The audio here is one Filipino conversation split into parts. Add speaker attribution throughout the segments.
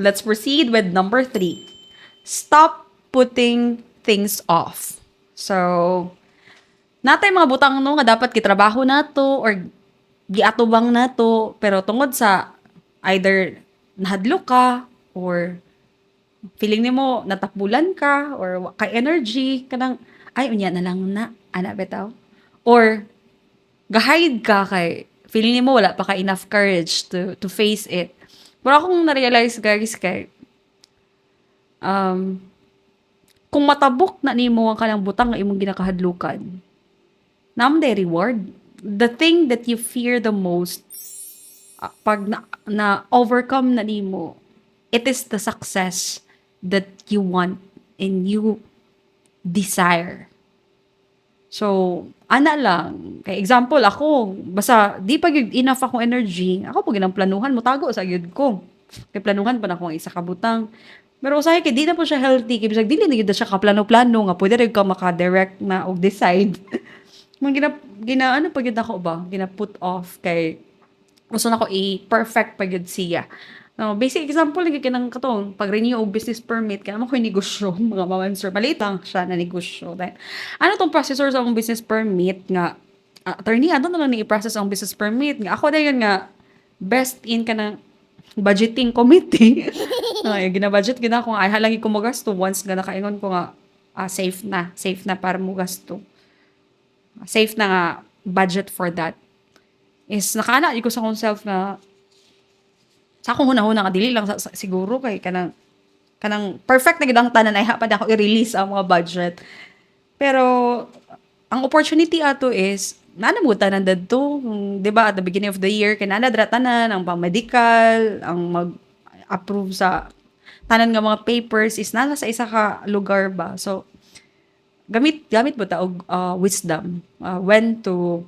Speaker 1: Let's proceed with number 3. Stop putting things off. So, natay mga butang no nga dapat gitrabaho nato or giatubang nato pero tungod sa either nahadlok ka or feeling nimo natakbulan ka or kay energy kanang ay unya na lang na ana bitaw or gahide ka kay feeling nimo wala pa ka enough courage to face it. Pero akong na-realize guys kay um kung matabok na nimo ang kanang butang nga imong ginakahadlukan, naman day reward. The thing that you fear the most, pag na overcome na nimo, it is the success that you want and you desire. So, ana lang. Kay example, ako, basta di pa gyud enough akong energy, ako pag ginang planuhan, mutago sa gyud ko. Kay planuhan pa na akong isa ka butang. Pero usahay kay di na po siya healthy, kay bisag dili na gyud na siya kaplano-plano nga pwede rin ka maka-direct na og decide. Mang ano pa gyud ako ba? Gina-put off kay gusto na ko i-perfect pa gyud siya. No, basic example lagi kanang katong pag-renew og business permit kaya mo ko'y negosyo mga ma'am sir. Maliit lang siya na negosyo. Dahil, ano tong processor sa akong business permit nga attorney ano na lang ni i-process ang business permit nga ako dayon nga best in ka ng budgeting committee. Ay, gina-budget gina ko nga ay halagi ko mo gasto once nga nakaingon ko nga safe na para mo gasto. Safe na nga budget for that. Is nakaana ko sa akong self nga sa akong hunahuna nga dili lang siguro kay kanang perfect na gid ang tanan ay hapad ako i-release ang mga budget. Pero ang opportunity ato is nana mo tanan dadto, 'di ba at the beginning of the year kay nana dra tanan ang pang-medical, ang mag-approve sa tanan nga mga papers is nana sa isa ka lugar ba. So gamit gamit mo ta og wisdom when to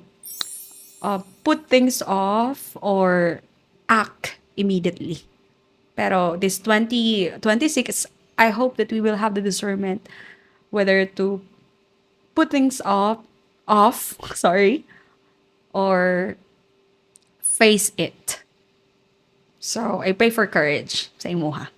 Speaker 1: put things off or act immediately. Pero this 2026, I hope that we will have the discernment whether to put things off, sorry, or face it. So, I pray for courage sa imuha.